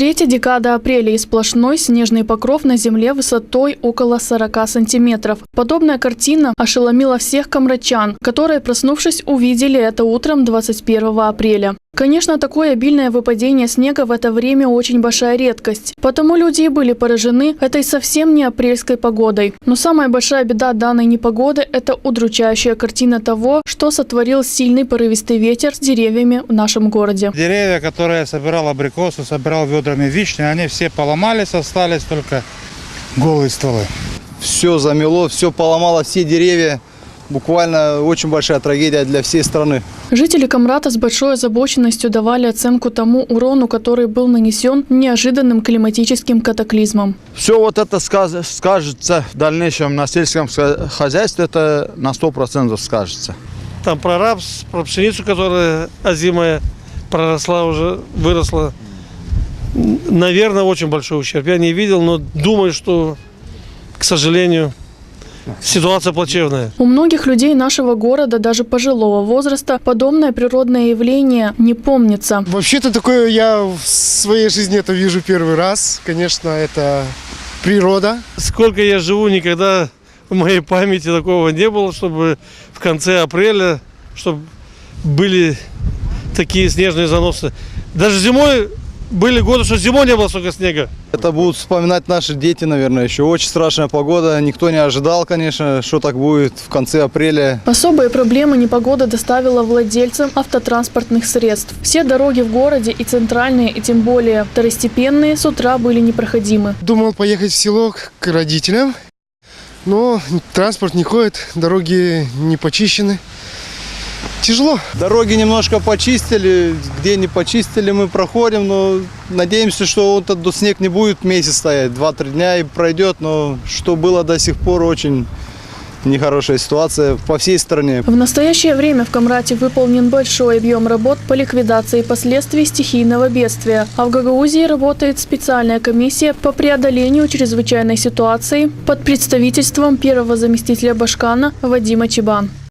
Третья декада апреля и сплошной снежный покров на земле высотой около 40 сантиметров. Подобная картина ошеломила всех камрадчан, которые, проснувшись, увидели это утром 21 апреля. Конечно, такое обильное выпадение снега в это время очень большая редкость. Потому люди и были поражены этой совсем не апрельской погодой. Но самая большая беда данной непогоды – это удручающая картина того, что сотворил сильный порывистый ветер с деревьями в нашем городе. Деревья, которые я собирал абрикосы, собирал ведрами вишни, они все поломались, остались только голые стволы. Все замело, все поломало, все деревья. Буквально очень большая трагедия для всей страны. Жители Камрата с большой озабоченностью давали оценку тому урону, который был нанесен неожиданным климатическим катаклизмом. Все вот это скажется в дальнейшем на сельском хозяйстве, это на 100% скажется. Там про рапс, про пшеницу, которая озимая, проросла уже, выросла. Наверное, очень большой ущерб. Я не видел, но думаю, что, к сожалению, ситуация плачевная. У многих людей нашего города, даже пожилого возраста, подобное природное явление не помнится. Вообще-то такое я в своей жизни это вижу первый раз. Конечно, это природа. Сколько я живу, никогда в моей памяти такого не было, чтобы в конце апреля, чтобы были такие снежные заносы. Даже зимой были годы, что зимой не было столько снега. Это будут вспоминать наши дети, наверное, еще. Очень страшная погода. Никто не ожидал, конечно, что так будет в конце апреля. Особые проблемы непогода доставила владельцам автотранспортных средств. Все дороги в городе, и центральные, и тем более второстепенные, с утра были непроходимы. Думал поехать в село к родителям, но транспорт не ходит, дороги не почищены. Тяжело. Дороги немножко почистили, где не почистили, мы проходим, но надеемся, что вот этот снег не будет месяц стоять, 2-3 дня и пройдет, но что было до сих пор, очень нехорошая ситуация по всей стране. В настоящее время в Камрате выполнен большой объем работ по ликвидации последствий стихийного бедствия, а в Гагаузии работает специальная комиссия по преодолению чрезвычайной ситуации под представительством первого заместителя Башкана Вадима Чебан.